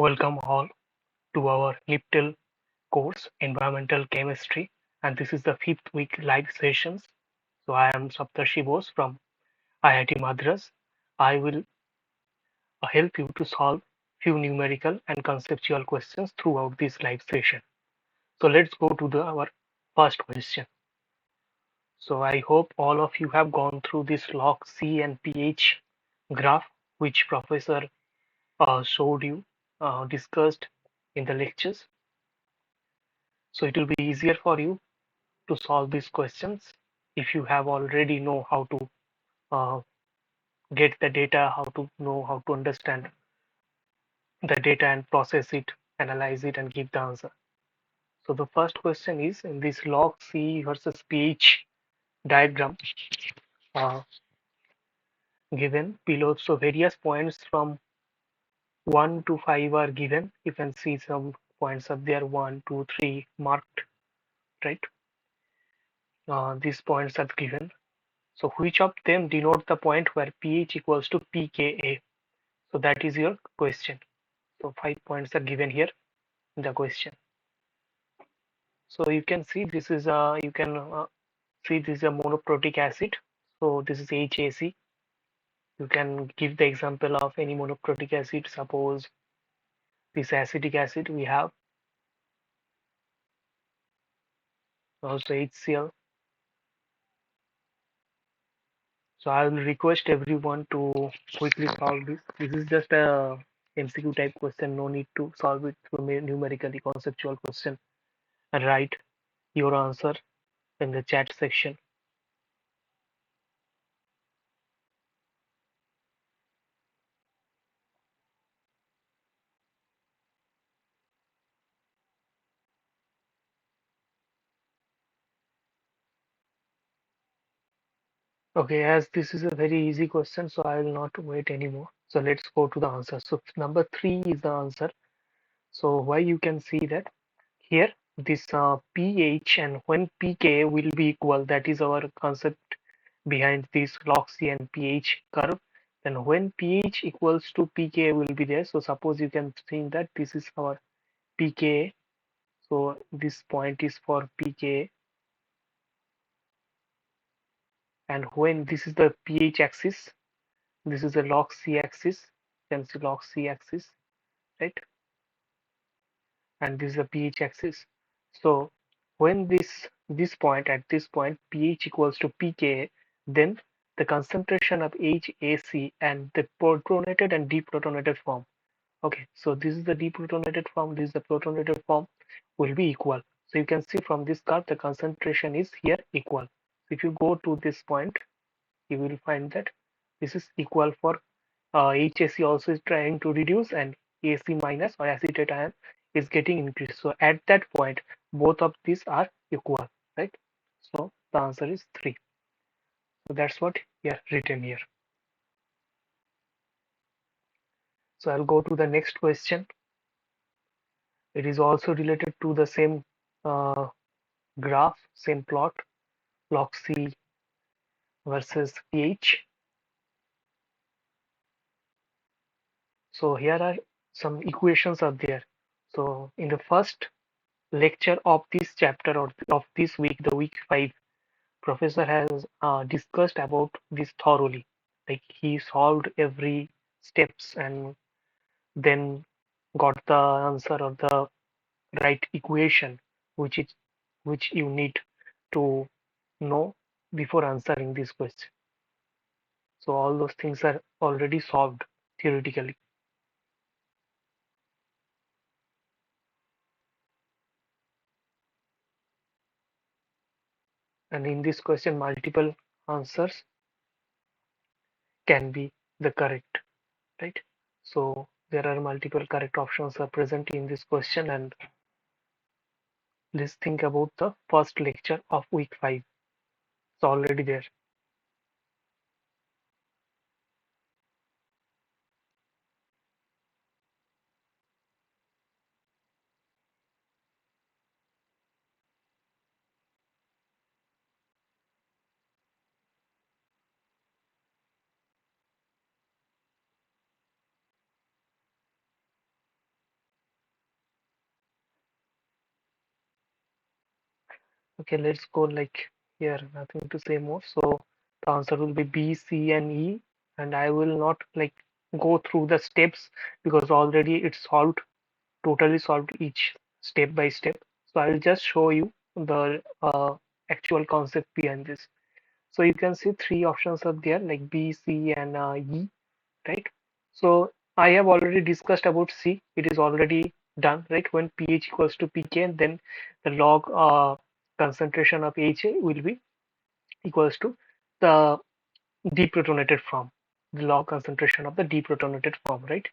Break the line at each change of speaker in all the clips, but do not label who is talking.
Welcome all to our NPTEL course, Environmental Chemistry, and this is the fifth week live sessions. So I am Saptarshi Bose from IIT Madras. I will help you to solve few numerical and conceptual questions throughout this live session. So let's go to our first question. So I hope all of you have gone through this log C and pH graph, which Professor showed you, discussed in the lectures. So it will be easier for you to solve these questions if you have already know how to uh, get the data, how to know how to understand the data and process it, analyze it, and give the answer. So the first question is in this log C versus pH diagram uh, given below. So various points from 1 to 5 are given. You can see some points up there, 1, 2, 3 marked, right? These points are given. So which of them denote the point where pH equals to pKa? So that is your question. So 5 points are given here in the question. So you can see this is a see this is a monoprotic acid. So this is HAC. You can give the example of any monoprotic acid. Suppose this acetic acid we have, also HCl. So I will request everyone to quickly solve this. This is just a MCQ type question. No need to solve it through numerically conceptual question. And write your answer in the chat section. Okay, as this is a very easy question, so I will not wait anymore. So let's go to the answer. So number 3 is the answer. So why you can see that here this pH and when pK will be equal, that is our concept behind this log C and pH curve. Then when pH equals to pK will be there. So suppose you can think that this is our pK. So this point is for pK, and when this is the pH axis, this is the log C axis. You can see log C axis, right? And this is the pH axis. So when this point at this point pH equals to pK, then the concentration of HAC and the protonated and deprotonated form. Okay, so this is the deprotonated form, this is the protonated form will be equal. So you can see from this curve the concentration is here equal. If you go to this point, you will find that this is equal for HAC also is trying to reduce, and AC minus or acetate ion is getting increased. So at that point, both of these are equal, right? So the answer is 3. So that's what here written here. So I'll go to the next question. It is also related to the same uh, graph, same plot, log C versus pH. So here are some equations are there. So in the first lecture of this chapter or of this week, the week 5, professor has discussed about this thoroughly. Like he solved every steps and then got the answer or the right equation, which is which you need to know before answering this question. So all those things are already solved theoretically. And in this question, multiple answers can be the correct, right? So there are multiple correct options are present in this question, and let's think about the first lecture of week 5. It's already there. Okay, let's go like here, nothing to say more. So the answer will be B, C, and E, and I will not like go through the steps because already it's solved, totally solved each step by step. So I will just show you the actual concept behind this. So you can see three options are there like B, C, and E, right? So I have already discussed about C. It is already done, right? When pH equals to pK, then the log concentration of HA will be equals to the deprotonated form, the log concentration of the deprotonated form, right?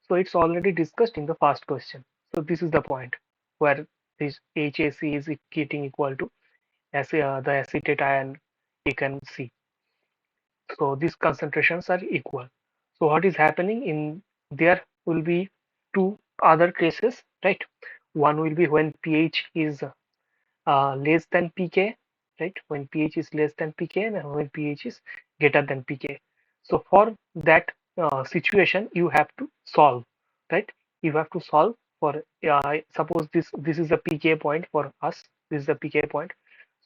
So it's already discussed in the first question. So this is the point where this HAC is getting equal to the acetate ion you can see. So these concentrations are equal. So what is happening in there will be two other cases, right? One will be when pH is less than pK, right? When pH is less than pK and when pH is greater than pK. So for that situation, you have to solve, right? You have to solve for suppose this is a pK point for us. This is a pK point.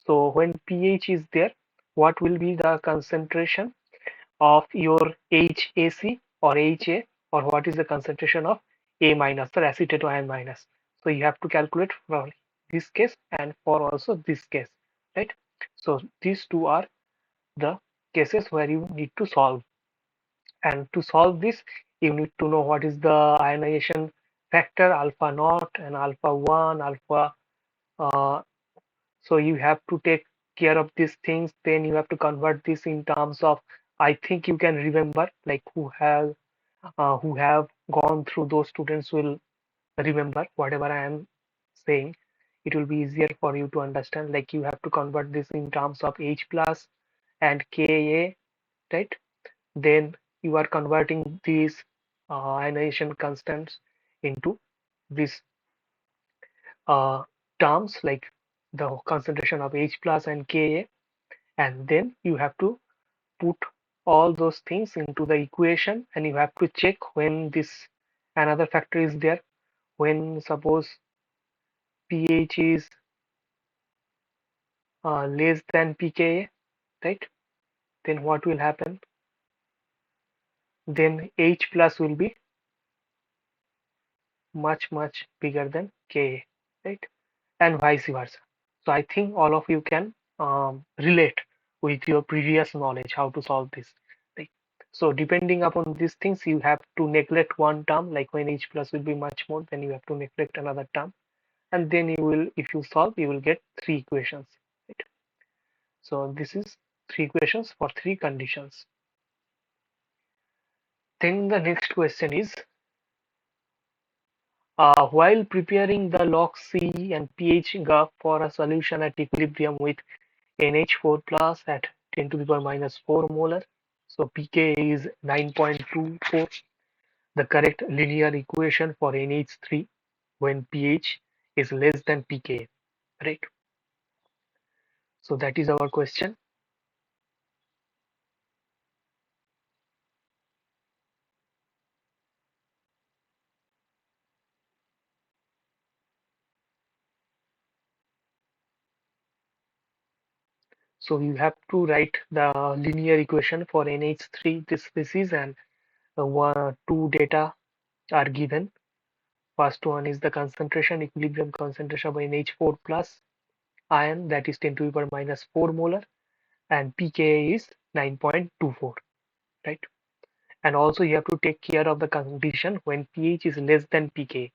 So when pH is there, what will be the concentration of your HAC or HA, or what is the concentration of A minus or acetate ion minus. So you have to calculate for this case and for also this case, right? So these two are the cases where you need to solve. And to solve this, you need to know what is the ionization factor alpha naught and alpha 1, alpha. Uh, so you have to take care of these things. Then you have to convert this in terms of, I think you can remember, like who have gone through those students will remember whatever I am saying. It will be easier for you to understand. Like you have to convert this in terms of H plus and Ka, right? Then you are converting these ionization constants into these uh, terms like the concentration of H plus and Ka, and then you have to put all those things into the equation and you have to check when this another factor is there. When suppose pH is less than pKa, right? Then what will happen? Then H plus will be much bigger than Ka, right? And vice versa. So I think all of you can relate with your previous knowledge how to solve this. Right? So depending upon these things, you have to neglect one term, like when H plus will be much more, then you have to neglect another term, and then you will, if you solve, you will get three equations. Right? So this is three equations for three conditions. Then the next question is, while preparing the log C and pH graph for a solution at equilibrium with NH4 plus at 10 to the power minus 4 molar. So pK is 9.24. The correct linear equation for NH3 when pH is less than pK, right? So that is our question. So you have to write the linear equation for NH3 this species, and two data are given. First one is the concentration, equilibrium concentration of NH4 plus ion, that is 10 to the power minus 4 molar, and pKa is 9.24, right? And also you have to take care of the condition when pH is less than pK.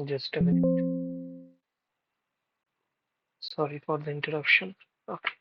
Just a minute. Sorry for the interruption. Okay.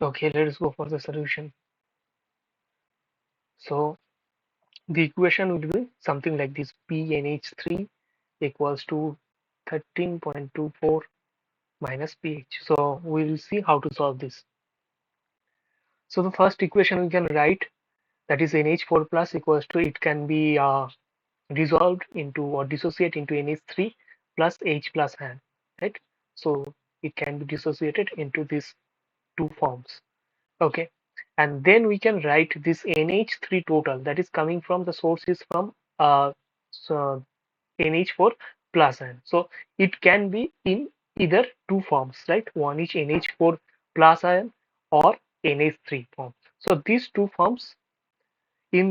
Okay, let's go for the solution. So the equation would be something like this: PNH3 equals to 13.24 minus pH. So we will see how to solve this. So the first equation we can write, that is NH4 plus equals to, it can be dissolved into or dissociate into NH3 plus H plus ion, right? So it can be dissociated into these two forms. Okay, and then we can write this NH3 total, that is coming from the source is from so NH4 plus ion. So it can be in either two forms, right? One is NH4 plus ion or NH3 form. So in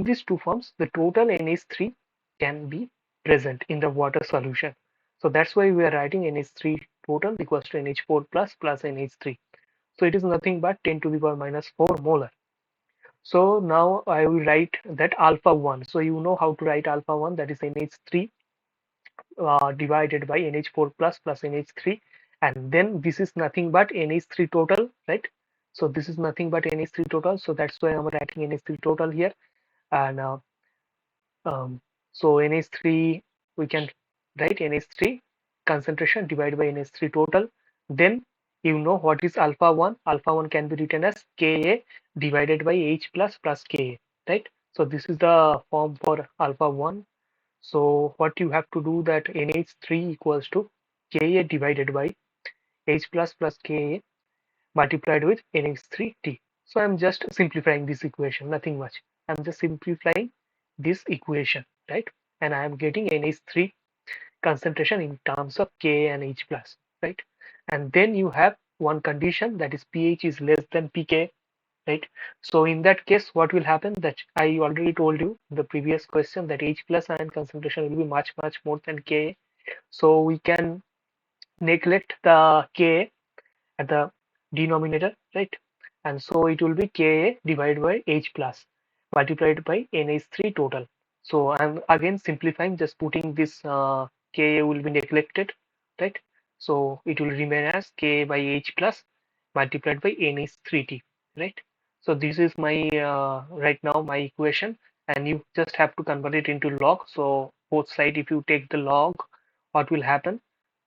these two forms, the total NH3 can be present in the water solution. So that's why we are writing NH3 total equals to NH4 plus NH3. So it is nothing but 10 to the power minus 4 molar. So now I will write that alpha 1. So you know how to write alpha 1, that is NH3 divided by NH4 plus NH3, and then this is nothing but NH3 total, right? So this is nothing but NH3 total, so that's why I'm writing NH3 total here. And um, so NH3, we can write NH3 concentration divided by NH3 total. Then you know what is alpha 1. Alpha 1 can be written as Ka divided by H plus Ka, right? So this is the form for alpha 1. So what you have to do, that NH3 equals to Ka divided by H plus Ka multiplied with NH3T. So I'm just simplifying this equation, nothing much. I'm just simplifying this equation, right? And I am getting NH3 concentration in terms of Ka and H plus, right? And then you have one condition, that is pH is less than pK, right? So in that case, what will happen, that I already told you in the previous question, that H plus ion concentration will be much more than Ka. So we can neglect the Ka at the denominator, right? And so it will be Ka divided by H plus multiplied by NH3 total. So I'm again simplifying, just putting this Ka will be neglected, right? So it will remain as Ka by H plus multiplied by NH3T, right? So this is my right now my equation, and you just have to convert it into log. So both side, if you take the log, what will happen?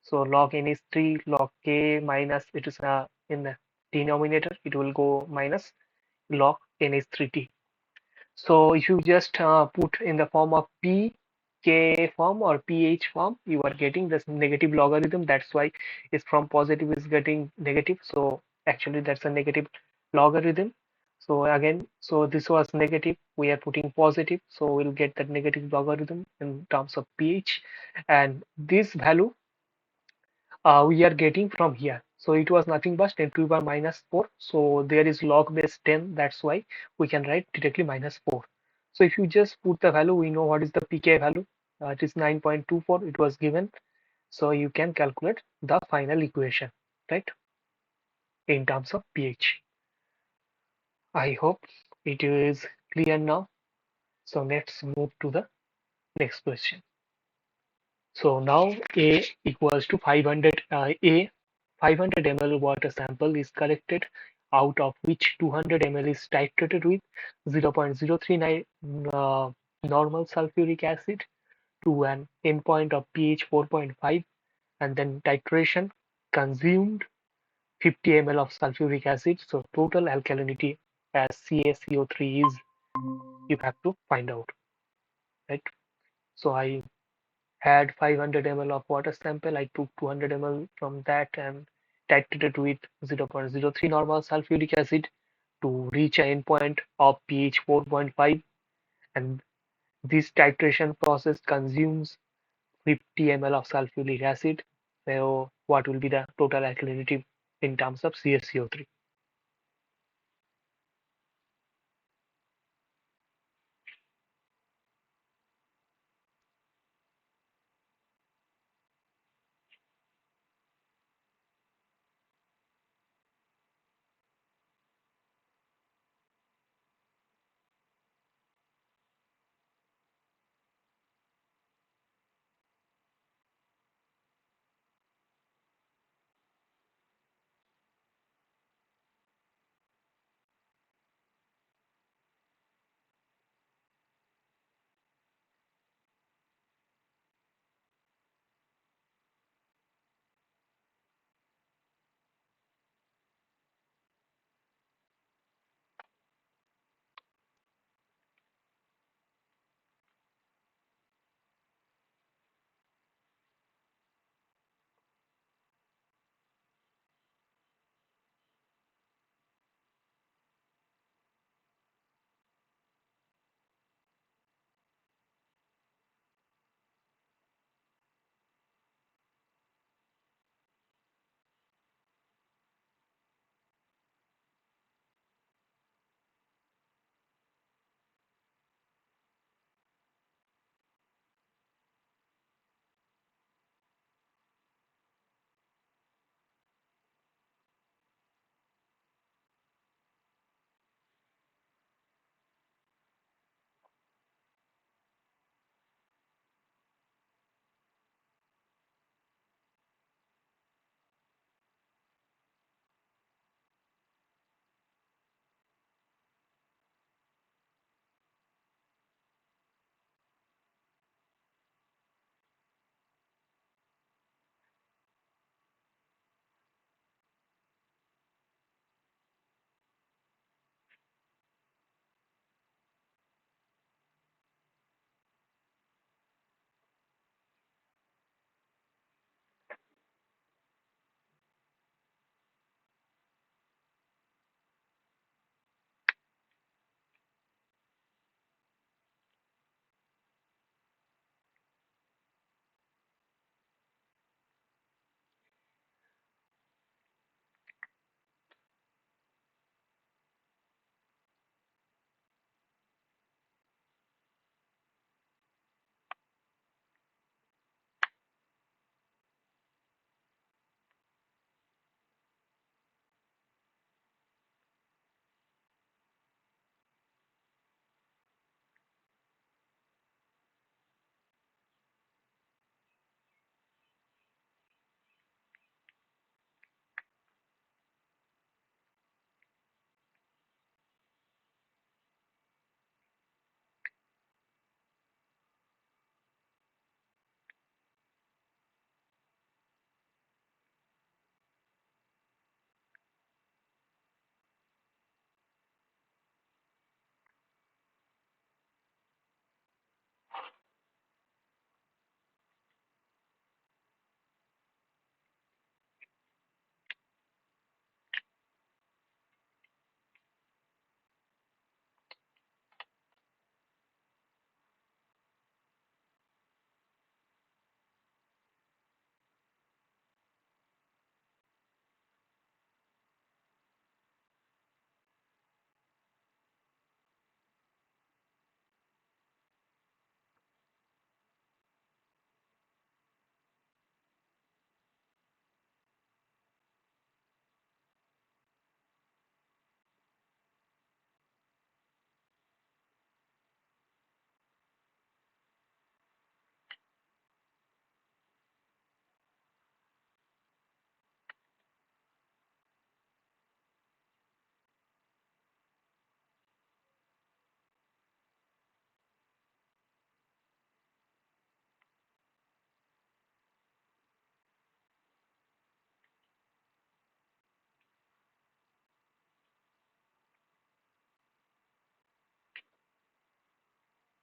So log n is 3, log k minus, it is in the denominator, it will go minus log n is 3t. So if you just put in the form of p, k form or pH form, you are getting this negative logarithm. That's why it's from positive is getting negative. So actually that's a negative logarithm. So again, so this was negative, we are putting positive, so we'll get that negative logarithm in terms of pH, and this value we are getting from here. So it was nothing but 10 to the power minus 4. So there is log base 10. That's why we can write directly minus 4. So if you just put the value, we know what is the pK value. It is 9.24. It was given. So you can calculate the final equation, right? In terms of pH. I hope it is clear now. So let's move to the next question. So now A equals to 500 A 500 ml water sample is collected, out of which 200 ml is titrated with 0.039 normal sulfuric acid to an endpoint of pH 4.5, and then titration consumed 50 ml of sulfuric acid. So total alkalinity as CaCO3 is, you have to find out, right? So I had 500 ml of water sample. I took 200 ml from that and titrated with 0.03 normal sulfuric acid to reach an endpoint of pH 4.5, and this titration process consumes 50 ml of sulfuric acid. So what will be the total alkalinity in terms of CaCO3?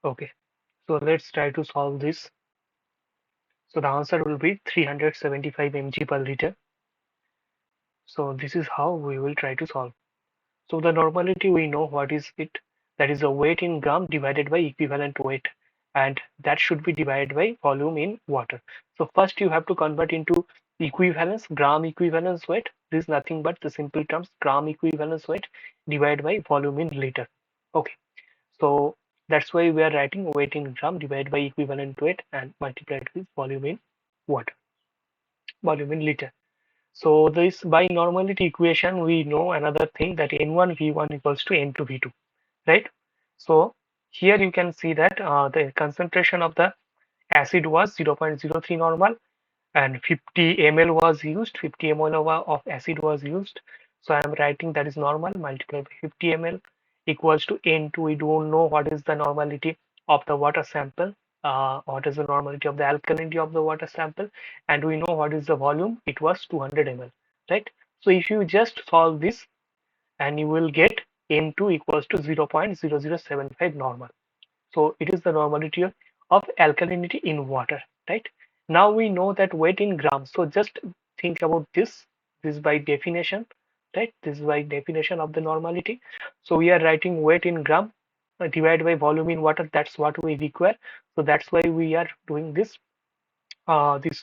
Okay, so let's try to solve this. So the answer will be 375 mg per liter. So this is how we will try to solve. So the normality, we know what is it. That is the weight in gram divided by equivalent weight, and that should be divided by volume in water. So first you have to convert into equivalence, gram equivalence weight. This is nothing but the simple terms gram equivalence weight divided by volume in liter. Okay, so that's why we are writing weight in gram divided by equivalent weight and multiplied with volume in water, volume in liter. So this by normality equation, we know another thing, that N1 V1 equals to N2 V2, right? So here you can see that the concentration of the acid was 0.03 normal, and 50 ml was used, 50 ml of acid was used. So I am writing that is normal multiplied by 50 ml equals to N2. We don't know what is the normality of the water sample, what is the normality of the alkalinity of the water sample, and we know what is the volume. It was 200 ml, right? So if you just solve this, and you will get N2 equals to 0.0075 normal. So it is the normality of alkalinity in water, right? Now we know that weight in grams. So just think about this. This is by definition, right? This is by definition of the normality. So we are writing weight in gram divided by volume in water. That's what we require. So that's why we are doing this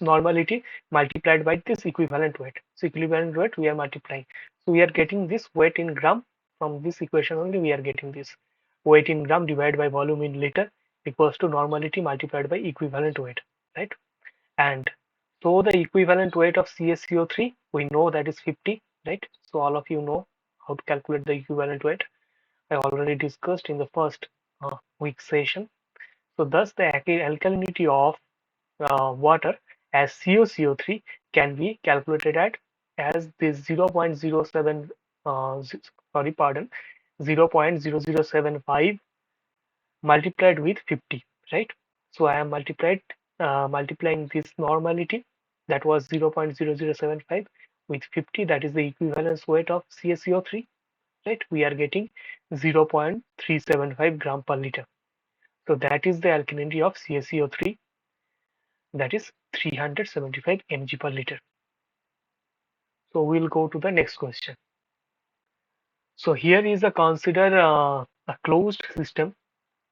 normality multiplied by this equivalent weight. So equivalent weight we are multiplying. So we are getting this weight in gram. From this equation only we are getting this weight in gram divided by volume in liter equals to normality multiplied by equivalent weight, right? And so the equivalent weight of CaCO3, we know that is 50, right? So all of you know how to calculate the equivalent weight. I already discussed in the first week session. So thus the alkalinity of water as CaCO3 can be calculated at as this 0.07 sorry, pardon, 0.0075 multiplied with 50, right? So I am multiplying this normality, that was 0.0075 with 50, that is the equivalence weight of CaCO3, right? We are getting 0.375 gram per liter. So that is the alkalinity of CaCO3, that is 375 mg per liter. So we'll go to the next question. So here is a consider a closed system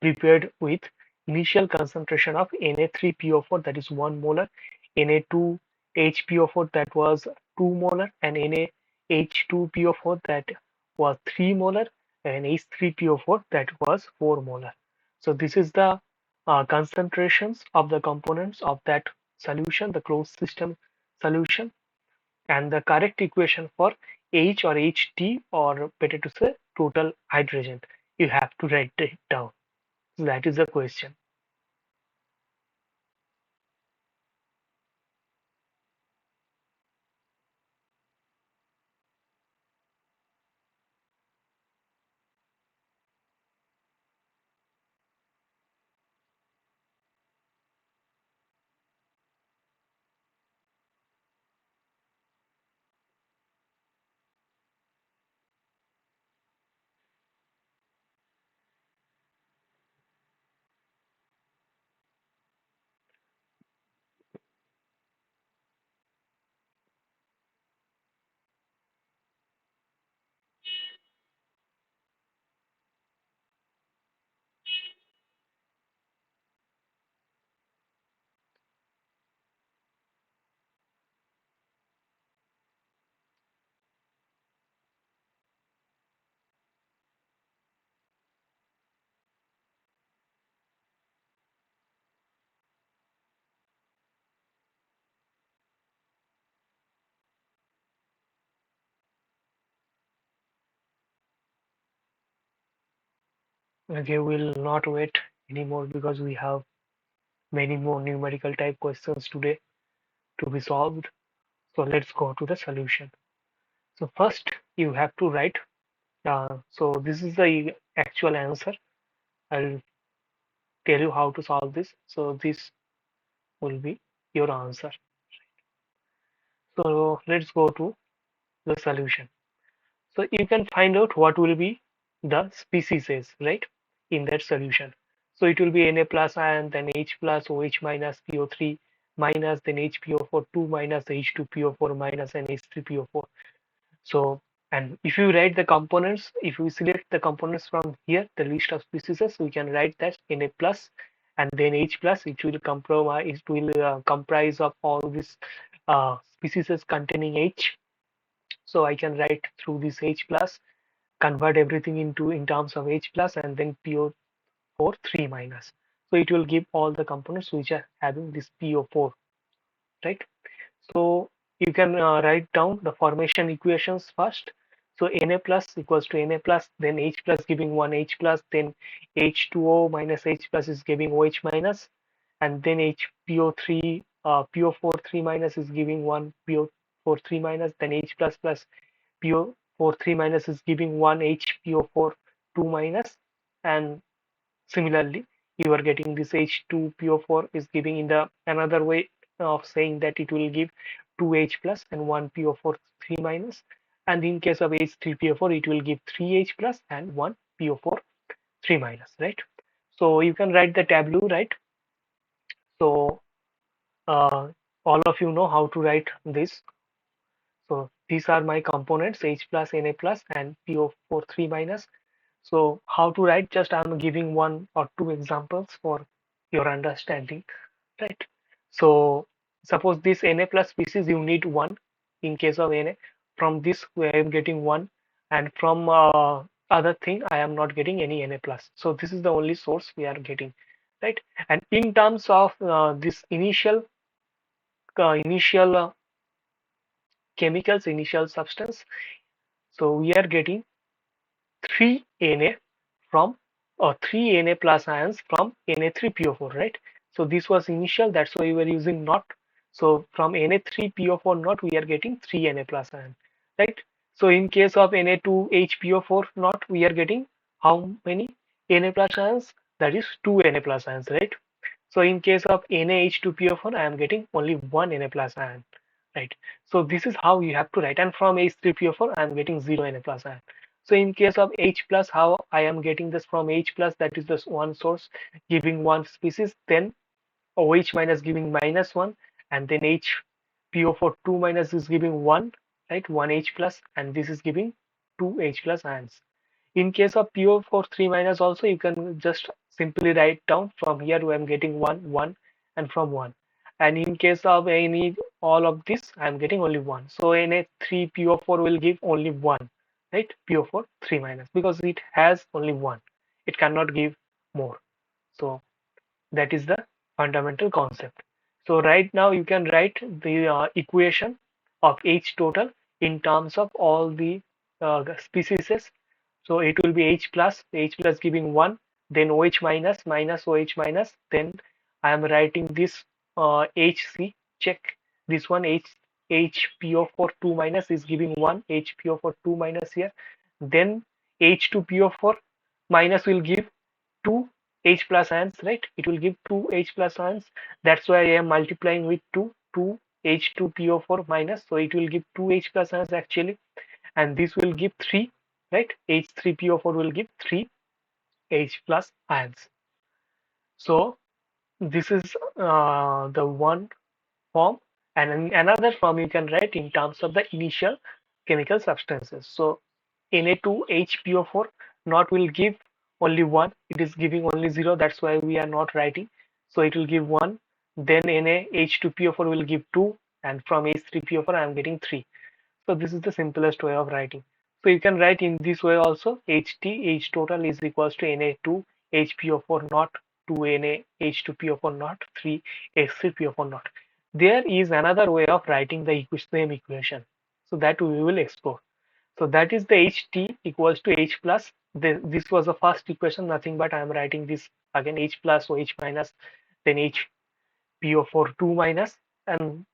prepared with initial concentration of Na3PO4, that is 1 molar, Na2HPO4 that was 2 molar, and NaH2PO4 that was 3 molar, and H3PO4 that was 4 molar. So this is the concentrations of the components of that solution, the closed system solution, and the correct equation for H or HT, or better to say total hydrogen. You have to write it down. That is the question. Okay, we'll not wait anymore because we have many more numerical type questions today to be solved. So let's go to the solution. So first you have to write. So this is the actual answer. I'll tell you how to solve this. So this will be your answer. So let's go to the solution. So you can find out what will be the species, right, in that solution. So it will be Na plus ion, then H plus OH minus PO3 minus, then HPO4 2 minus H2PO4 minus, and H3PO4. So, and if you write the components, if we select the components from here, the list of species, we can write that Na plus and then H plus. It will comprise of all these species containing H. So I can write through this H plus, convert everything into in terms of H plus, and then PO4 3 minus. So it will give all the components which are having this PO4, right? So you can write down the formation equations first. So Na plus equals to Na plus, then H plus giving 1 H plus, then H2O minus H plus is giving OH minus, and then HPO3 PO4 3 minus is giving 1 PO4 3 minus, then H plus plus PO4 3 minus is giving 1 HPO4 2 minus, and similarly, you are getting this H2PO4 is giving in the another way of saying that it will give 2H plus and 1 PO4 3 minus. And in case of H3PO4, it will give 3H plus and 1 PO4 3 minus, right? So you can write the tableau, right? So uh, all of you know how to write this. So these are my components, H plus, Na plus, and PO4 3 minus. So how to write? Just I'm giving one or two examples for your understanding, right? So suppose this Na plus species you need one in case of Na. From this I am getting one, and from other thing I am not getting any Na plus. So this is the only source we are getting, right? And in terms of this initial chemicals, initial substance, so we are getting 3 Na from 3 Na plus ions from Na3PO4, right? So this was initial, that's why we were using not. So from Na3PO4 not, we are getting 3 Na plus ion, right? So in case of Na2HPO4 not, we are getting how many Na plus ions? That is 2 Na plus ions, right? So in case of NaH2PO4, I am getting only one Na plus ion, right? So this is how you have to write. And from H3PO4, I am getting 0 Na plus ion. So in case of H plus, how I am getting this from H plus, that is this one source giving one species, then OH minus giving minus one, and then HPO4 2 minus is giving one, right? One H plus, and this is giving two H plus ions. In case of PO4 3 minus also, you can just simply write down from here I am getting 1, 1, and from 1. And in case of any all of this, I am getting only 1. So Na3 PO4 will give only 1, right? PO4 3 minus, because it has only 1. It cannot give more. So that is the fundamental concept. So right now you can write the equation of H total in terms of all the species. So it will be H plus giving 1, then OH minus, minus OH minus, then I am writing this HC, check this one, HPO4 2 minus is giving 1, HPO4 2 minus here, then H2PO4 minus will give 2 H plus ions, right? It will give 2 H plus ions. That's why I am multiplying with 2 H2PO4 minus, so it will give 2 H plus ions actually, and this will give 3, right? H3PO4 will give 3 H plus ions. So this is the one form, and in another form you can write in terms of the initial chemical substances. So Na2HPO4 not will give only 1, it is giving only 0, that's why we are not writing. So it will give 1, then NaH2PO4 will give 2, and from H3PO4 I am getting 3. So this is the simplest way of writing. So you can write in this way also, HT, H total is equals to Na2 HPO4 not, 2 Na H2PO4 not, 3 H3PO4 not. There is another way of writing the same equation. So that we will explore. So that is the HT equals to H plus. This was the first equation, nothing but I am writing this again, H plus OH minus, then HPO4 2 minus, and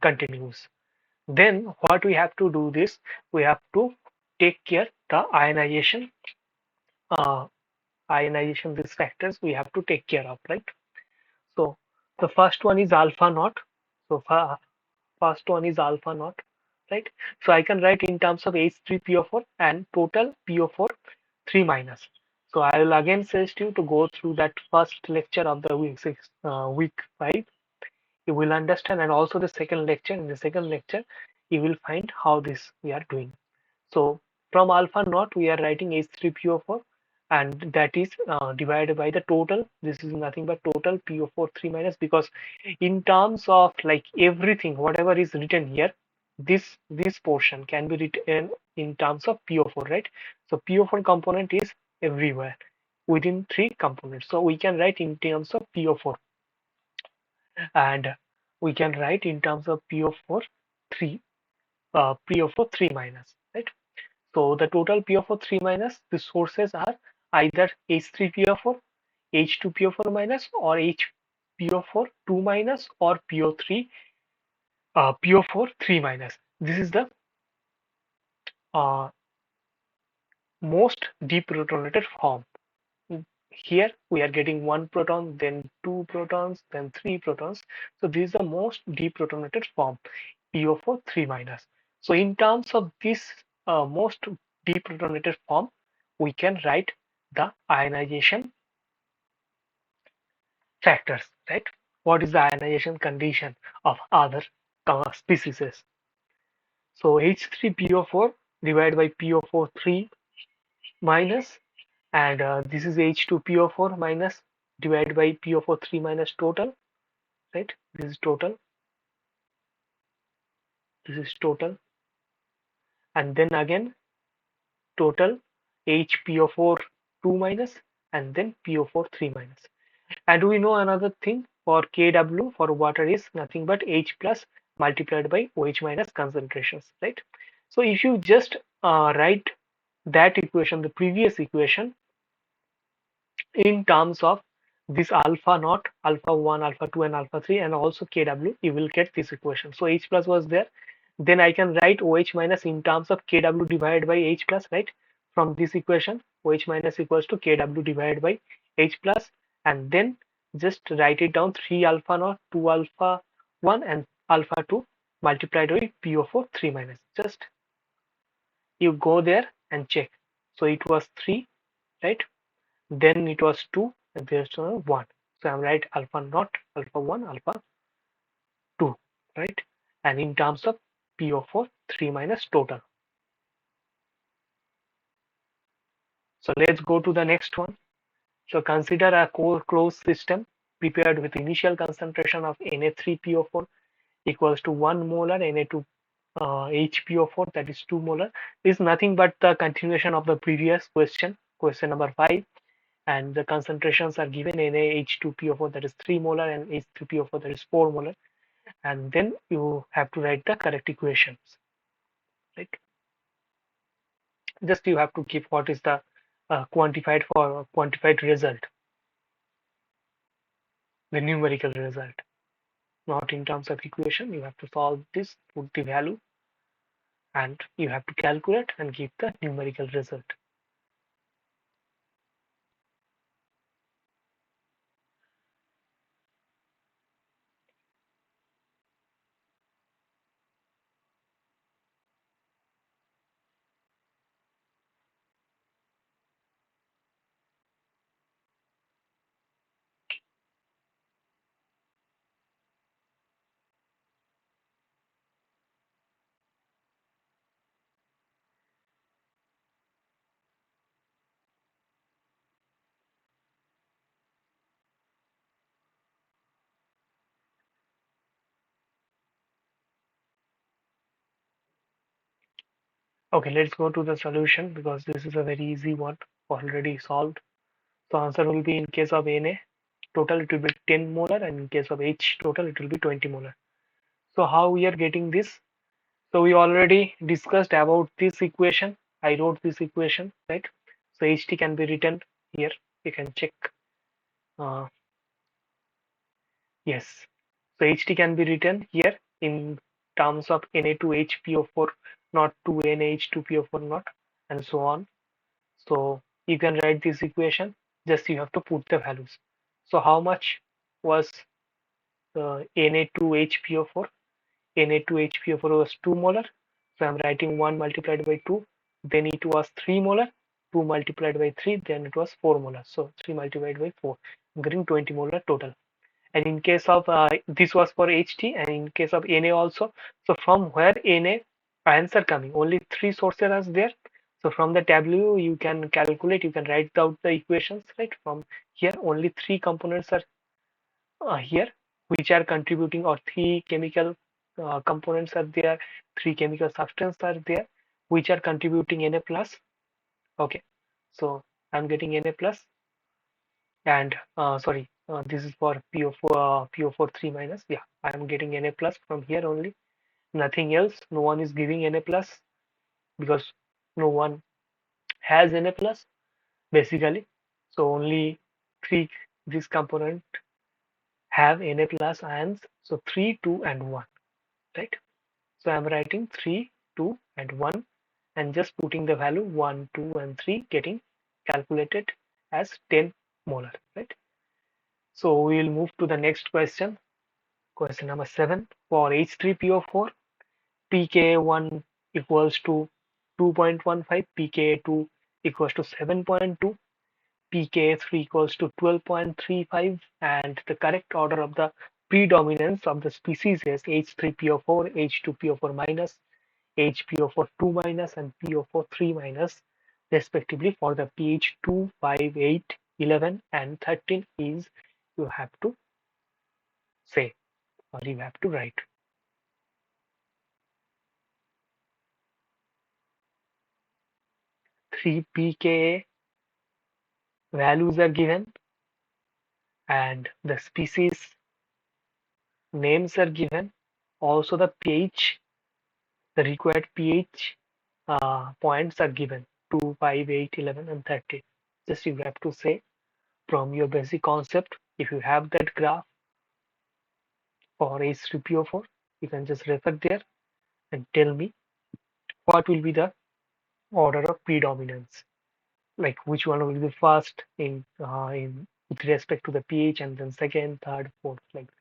continues. Then what we have to do this, we have to take care the uh, ionization, these factors we have to take care of, right? So the first one is alpha naught. So first one is alpha naught, right? So I can write in terms of H3PO4 and total PO4 3 minus. So I will again suggest you to go through that first lecture of the week 5. You will understand, and also the second lecture. In the second lecture, you will find how this we are doing. So from alpha naught, we are writing H3PO4, and that is divided by the total. This is nothing but total PO4 3 minus, because in terms of like everything, whatever is written here, this portion can be written in terms of PO4, right? So PO4 component is everywhere within three components. So we can write in terms of PO4, and we can write in terms of PO4 3, PO4 3 minus, right? So the total PO4 3 minus, the sources are either H3PO4, H2PO4 minus, or HPO4 2 minus, or PO3 PO4 3 minus. This is the uh, most deprotonated form. Here we are getting one proton, then two protons, then three protons. So this is the most deprotonated form, PO4 3 minus. So in terms of this most deprotonated form, we can write the ionization factors, right? What is the ionization condition of other species? So H3PO4 divided by PO4 3 minus, and this is H2PO4 minus divided by PO4 3 minus total, right? This is total, this is total, and then again total HPO4 2 minus, and then PO4 3 minus. And we know another thing, for Kw for water is nothing but H plus multiplied by OH minus concentrations, right? So if you just write that equation, the previous equation, in terms of this alpha naught, alpha 1, alpha 2, and alpha 3, and also Kw, you will get this equation. So H plus was there. Then I can write OH minus in terms of Kw divided by H plus, right? From this equation, OH minus equals to Kw divided by H plus, and then just write it down, 3 alpha naught, 2 alpha 1, and alpha 2 multiplied by PO4 3 minus. Just you go there and check. So it was 3, right? Then it was 2, and there's 1. So I'm right, alpha naught, alpha 1, alpha 2, right? And in terms of PO4 3 minus total. So let's go to the next one. So consider a closed system prepared with initial concentration of Na3PO4 equals to 1 molar Na2 HPO4, that is 2 molar. This is nothing but the continuation of the previous question, question number 5. And the concentrations are given, NaH2PO4, that is 3 molar, and H3PO4, that is 4 molar. And then you have to write the correct equations, right? Just you have to keep what is the quantified result, the numerical result, not in terms of equation. You have to solve this, put the value, and you have to calculate and give the numerical result. Okay, let's go to the solution, because this is a very easy one, already solved. So answer will be, in case of Na total it will be 10 molar, and in case of H total it will be 20 molar. So how we are getting this? So we already discussed about this equation. I wrote this equation, right? So HT can be written here. You can check. Uh, yes. So HT can be written here in terms of Na2HPO4 not to NaH2PO4 not, and so on. So you can write this equation. Just you have to put the values. So how much was Na2HPO4? Na2HPO4 was 2 molar. So I'm writing 1 multiplied by 2. Then it was 3 molar. 2 multiplied by 3, then it was 4 molar. So 3 multiplied by 4, I'm getting 20 molar total. And in case of this was for HT, and in case of Na also, so from where Na ions are coming, only 3 sources are there. So from the W you can calculate, you can write out the equations, right? From here only 3 components are here, which are contributing, or 3 chemical components are there, 3 chemical substances are there, which are contributing Na plus. Okay, so I'm getting Na plus, and sorry, this is for PO4 3 minus. Yeah, I am getting Na plus from here only, nothing else. No one is giving Na plus because no one has Na plus basically. So only 3, this component have Na plus ions. So 3, 2, and 1, right? So I'm writing 3, 2, and 1, and just putting the value 1, 2, and 3, getting calculated as 10 molar, right? So we will move to the next question. Question number 7. For H3PO4, pKa1 equals to 2.15, pKa2 equals to 7.2, pKa3 equals to 12.35, and the correct order of the predominance of the species is H3PO4, H2PO4 minus, HPO4 2 minus, and PO4 3 minus, respectively, for the pH 2, 5, 8, 11, and 13 is, you have to say, or you have to write. 3 pKa values are given, and the species names are given. Also the pH, the required pH points are given: 2, 5, 8, 11, and 13. Just you have to say from your basic concept. If you have that graph for H3PO4, you can just refer there and tell me what will be the order of predominance. Like which one will be first in with respect to the pH, and then second, third, fourth, like that.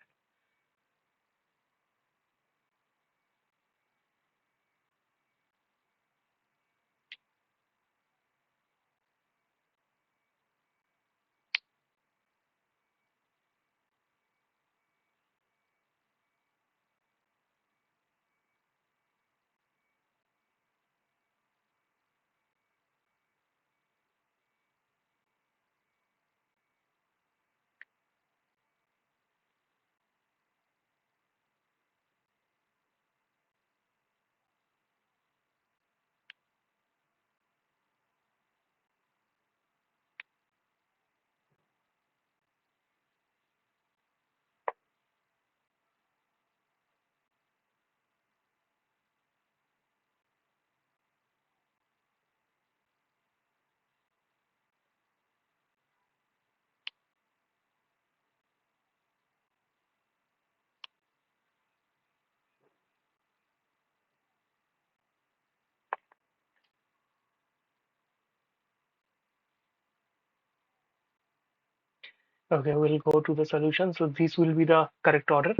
Okay, we'll go to the solution. So this will be the correct order.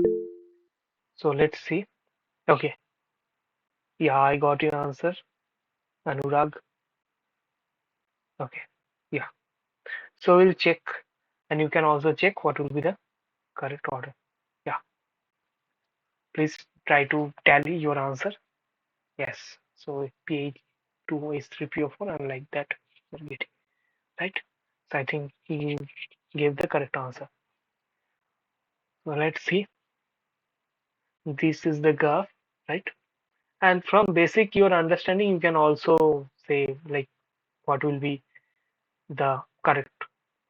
So let's see. Okay, yeah, I got your answer, Anurag. Okay, yeah. So we'll check, and you can also check what will be the correct order. Yeah, please try to tally your answer. Yes. So pH 2 is 3PO4, and like that you're getting, right. So I think he gave the correct answer. So let's see. This is the graph, right? And from basic your understanding, you can also say like what will be the correct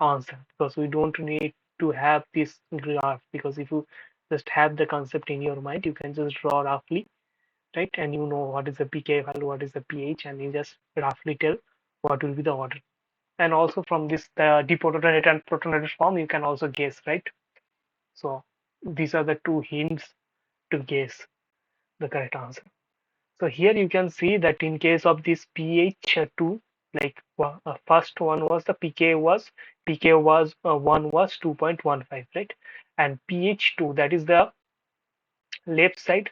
answer, because we don't need to have this graph, because if you just have the concept in your mind, you can just draw roughly, right? And you know what is the pK value, what is the pH, and you just roughly tell what will be the order. And also from this the deprotonated and protonated form, you can also guess, right? So these are the two hints to guess the correct answer. So here you can see that in case of this pH2, like first one was the pK was 1 was 2.15, right? And pH2, that is the left side,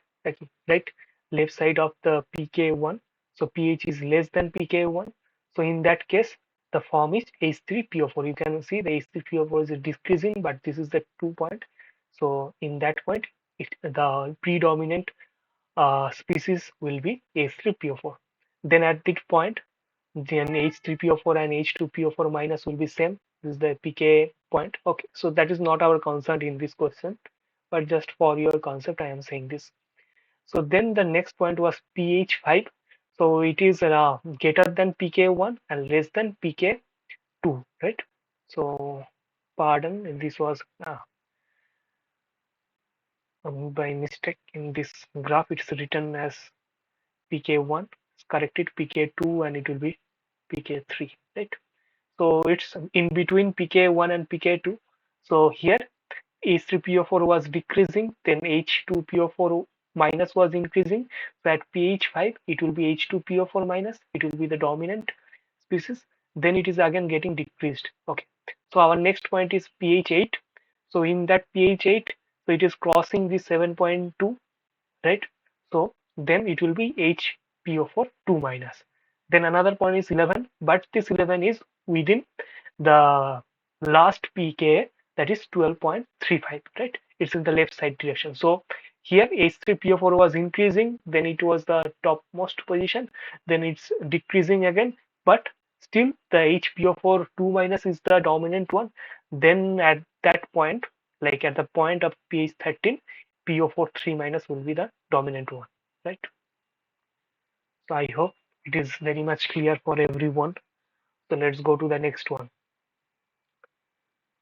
right? Left side of the pK1. So pH is less than pK1. So in that case, the form is H3PO4. You can see the H3PO4 is decreasing, but this is the 2 point. So in that point, the predominant species will be H3PO4. Then at this point, then H3PO4 and H2PO4 minus will be same. This is the pK point. Okay, so that is not our concern in this question, but just for your concept, I am saying this. So then the next point was pH 5. So it is greater than pK1 and less than pK2, right? So pardon, this was by mistake in this graph. It's written as pK1. It's corrected pK2 and it will be pK3, right? So it's in between pK1 and pK2. So here H3PO4 was decreasing, then H2PO4 minus was increasing. So at pH 5, it will be H2PO4 minus, it will be the dominant species. Then it is again getting decreased. Okay. So our next point is pH 8. So in that pH 8, so it is crossing the 7.2, right? So then it will be HPO4 2 minus. Then another point is 11, but this 11 is within the last pK, that is 12.35, right? It's in the left side direction. So here H3PO4 was increasing, then it was the topmost position, then it's decreasing again, but still the HPO4 2 minus is the dominant one. Then at that point, like at the point of pH 13, PO4 3 minus will be the dominant one, right? So I hope it is very much clear for everyone. So let's go to the next one.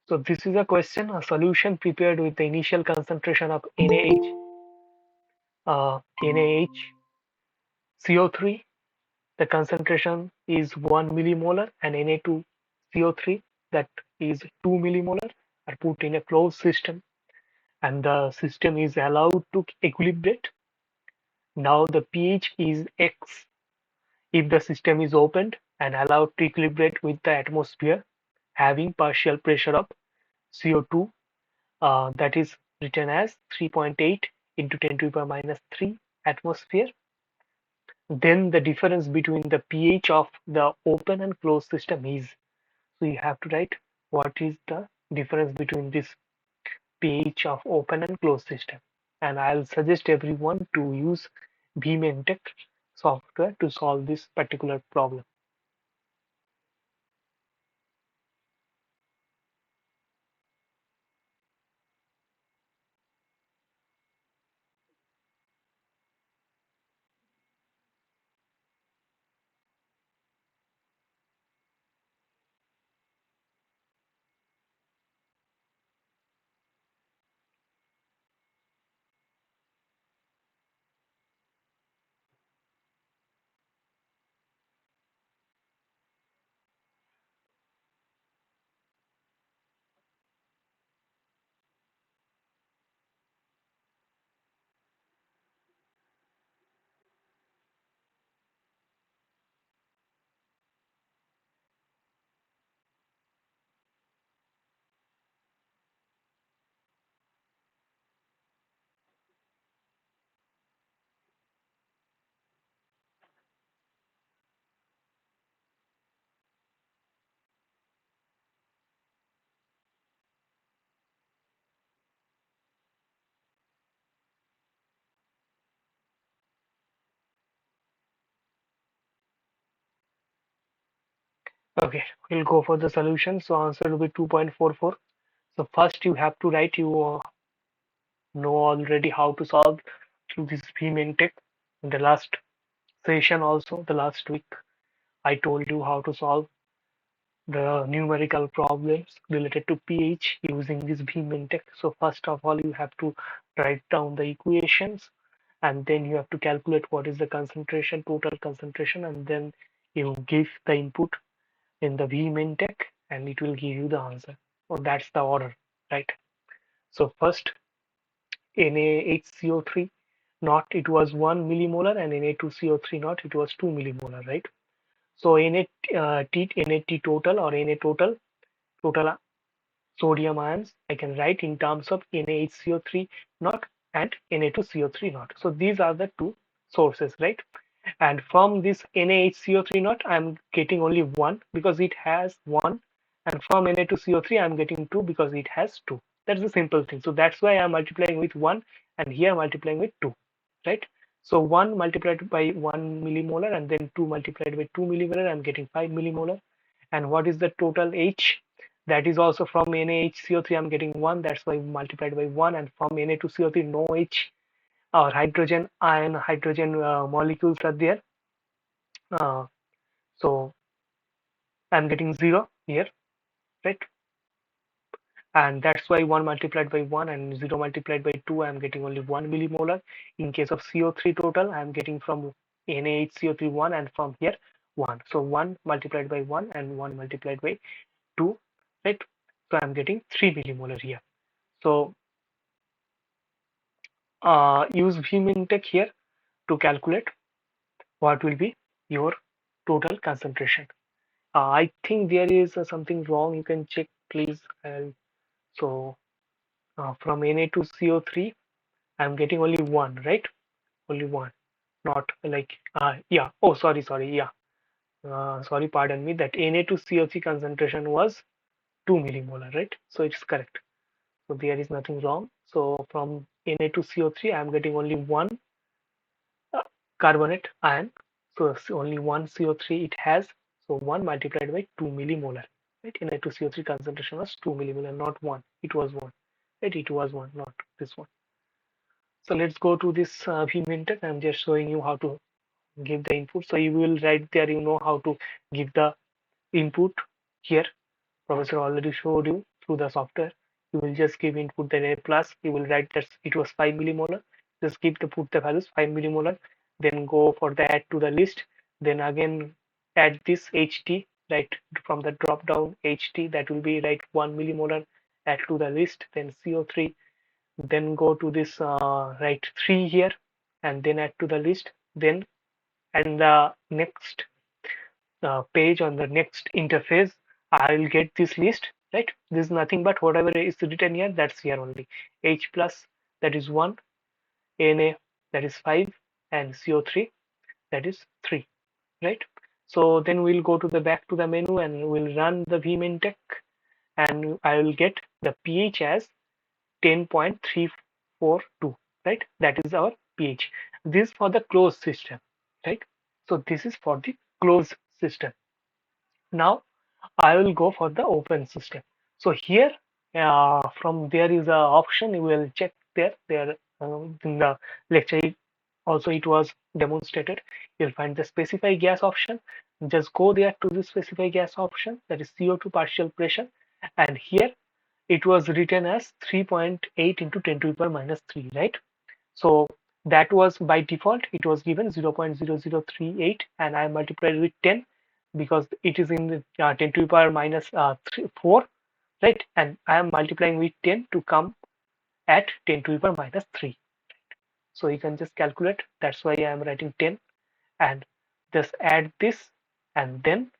So this is a question, a solution prepared with the initial concentration of NaHCO3. The concentration is 1 millimolar and Na2CO3 that is 2 millimolar are put in a closed system and the system is allowed to equilibrate. Now the pH is X if the system is opened and allowed to equilibrate with the atmosphere having partial pressure of CO2, that is written as 3.8 into 10 to the power minus 3 atmosphere. Then the difference between the pH of the open and closed system is, so you have to write what is the difference between this pH of open and closed system. And I'll suggest everyone to use Vminteq software to solve this particular problem. Okay, we'll go for the solution. So answer will be 2.44. So first you have to write, you know already how to solve through this Vminteq. In the last session also, the last week, I told you how to solve the numerical problems related to pH using this Vminteq. So first of all, you have to write down the equations and then you have to calculate what is the concentration, total concentration, and then you give the input in the Vminteq and it will give you the answer. So that's the order, right? So first NaHCO3 not it was 1 millimolar and Na2CO3 not it was 2 millimolar, right? So NaT total or Na total sodium ions I can write in terms of NaHCO3 not and Na2CO3 not. So these are the two sources, right? And from this NaHCO3 not, I'm getting only 1 because it has 1, and from Na2CO3 I'm getting 2 because it has 2. That's a simple thing. So that's why I'm multiplying with 1, and here multiplying with 2, right? So 1 multiplied by 1 millimolar, and then 2 multiplied by 2 millimolar, I'm getting 5 millimolar. And what is the total H? That is also from NaHCO3 I'm getting 1, that's why multiplied by 1, and from Na2CO3 no H or hydrogen ion hydrogen molecules are there. So I'm getting 0 here, right? And that's why 1 multiplied by 1 and 0 multiplied by 2, I'm getting only 1 millimolar. In case of CO3 total, I'm getting from NaHCO3 1, and from here 1. So 1 multiplied by 1 and 1 multiplied by 2, right? So I'm getting 3 millimolar here. So use Vminteq here to calculate what will be your total concentration. I think there is something wrong. You can check, please. So from Na to CO3, I'm getting only 1, right? Only 1, not like, yeah. Oh, sorry. Yeah. Sorry, pardon me. That Na to CO3 concentration was 2 millimolar, right? So it's correct. So there is nothing wrong. So from Na to CO3, I'm getting only 1 uh, carbonate ion. So only 1 CO3 it has. So 1 multiplied by 2 millimolar. Right? Na2CO3 concentration was 2 millimolar, not 1. It was 1. Right? It was 1, not this one. So let's go to this Vminteq. I'm just showing you how to give the input. So you will write there, you know how to give the input here. Professor already showed you through the software. You will just give input then A plus. You will write that it was 5 millimolar. Just keep the put the values 5 millimolar. Then go for the add to the list. Then again add this HT, right, from the drop down HT, that will be right 1 millimolar. Add to the list. Then CO3. Then go to this write 3 here, and then add to the list. Then and the next page on the next interface, I'll get this list, right? This is nothing but whatever is written here, that's here only. H plus, that is 1, Na, that is 5, and CO3, that is 3, right? So then we'll go to the back to the menu and we'll run the Vminteq, and I will get the pH as 10.342, right? That is our pH. This is for the closed system, right? So this is for the closed system. Now I will go for the open system. So here, from there is a option. You will check there in the lecture. Also, it was demonstrated. You'll find the specify gas option. Just go there to the specify gas option. That is CO2 partial pressure, and here it was written as 3.8 into 10 to the power minus 3, right? So that was by default, it was given 0.0038, and I multiplied with 10 because it is in the 10 to the power minus 4, right? And I am multiplying with 10 to come at 10 to the power minus 3. So you can just calculate. That's why I am writing 10, and just add this, and then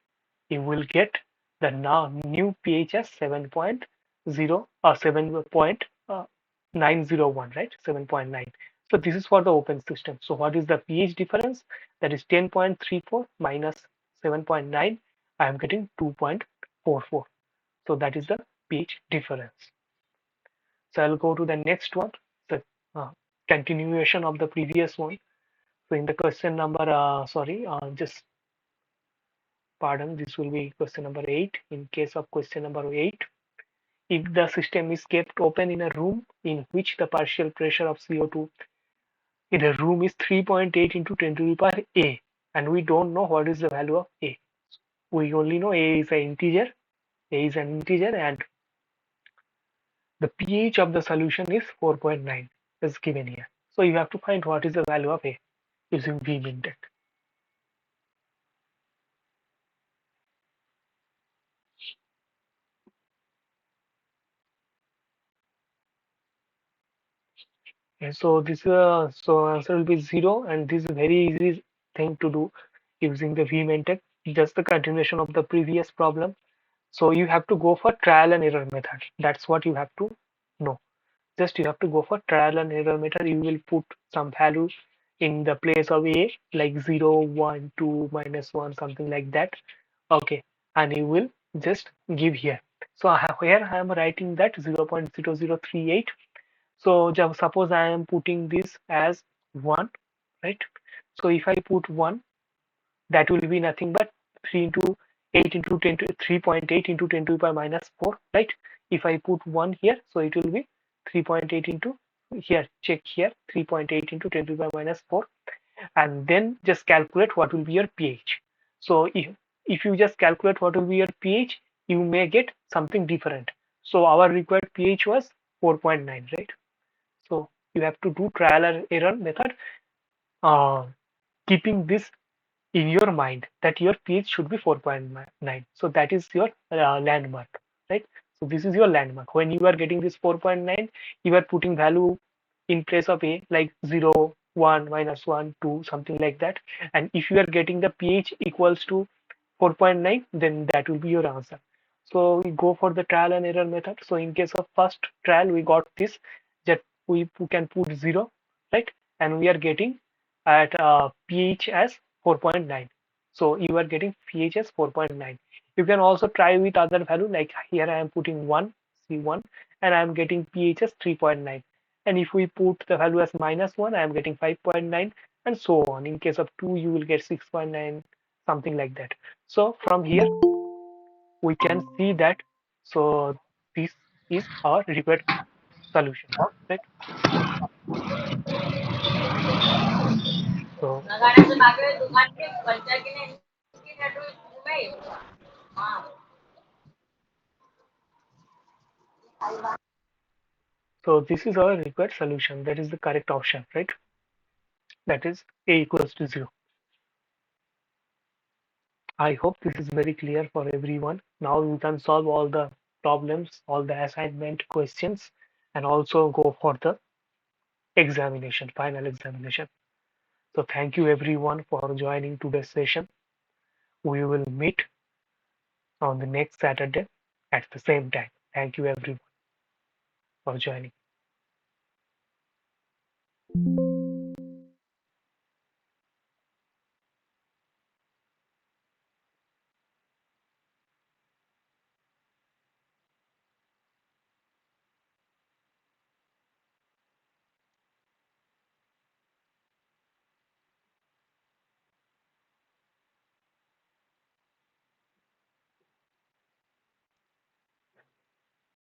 you will get the now new pH as 7.0 or 7.901, right? 7.9. So this is for the open system. So what is the pH difference? That is 10.34 minus 7.9. I am getting 2.44. So that is the pH difference. So I'll go to the next one, the continuation of the previous one. So in the question number, just pardon, this will be question number 8. In case of question number 8, if the system is kept open in a room in which the partial pressure of CO2 in a room is 3.8 into 10 to the power A, and we don't know what is the value of A. We only know A is an integer. A is an integer, and the pH of the solution is 4.9 is given here. So you have to find what is the value of A using Vminteq. And so this so answer will be 0, and this is very easy thing to do using the Vminteq. Just the continuation of the previous problem. So you have to go for trial and error method. That's what you have to know. Just you have to go for trial and error method. You will put some values. in the place of A, like 0, 1, 2, -1, something like that. Okay, and you will just give here. So here I am writing that 0.0038. So suppose I am putting this as 1, right? So if I put 1, that will be nothing but 3 into 8 into 10 to 3.8 into 10 to the power minus 4, right? If I put 1 here, so it will be 3.8 into here, check here, 3.8 into 10 to the power minus 4, and then just calculate what will be your pH. So if you just calculate what will be your pH, you may get something different. So our required pH was 4.9, right? So you have to do trial and error method, uh, keeping this in your mind that your pH should be 4.9. So that is your landmark, right? So this is your landmark. When you are getting this 4.9, you are putting value in place of A, like 0, 1, -1, 2, something like that. And if you are getting the pH equals to 4.9, then that will be your answer. So we go for the trial and error method. So in case of first trial, we got this, that we can put 0, right? And we are getting at pH as 4.9. So you are getting pH as 4.9. You can also try with other value, like here I am putting 1, C1, and I am getting pH as 3.9. And if we put the value as -1, I am getting 5.9, and so on. In case of 2, you will get 6.9, something like that. So from here, we can see that. So this is our required solution, right? So so this is our required solution. That is the correct option, right? That is A equals to 0. I hope this is very clear for everyone. Now you can solve all the problems, all the assignment questions, and also go for the examination, final examination. So thank you everyone for joining today's session. We will meet on the next Saturday at the same time. Thank you everyone for joining.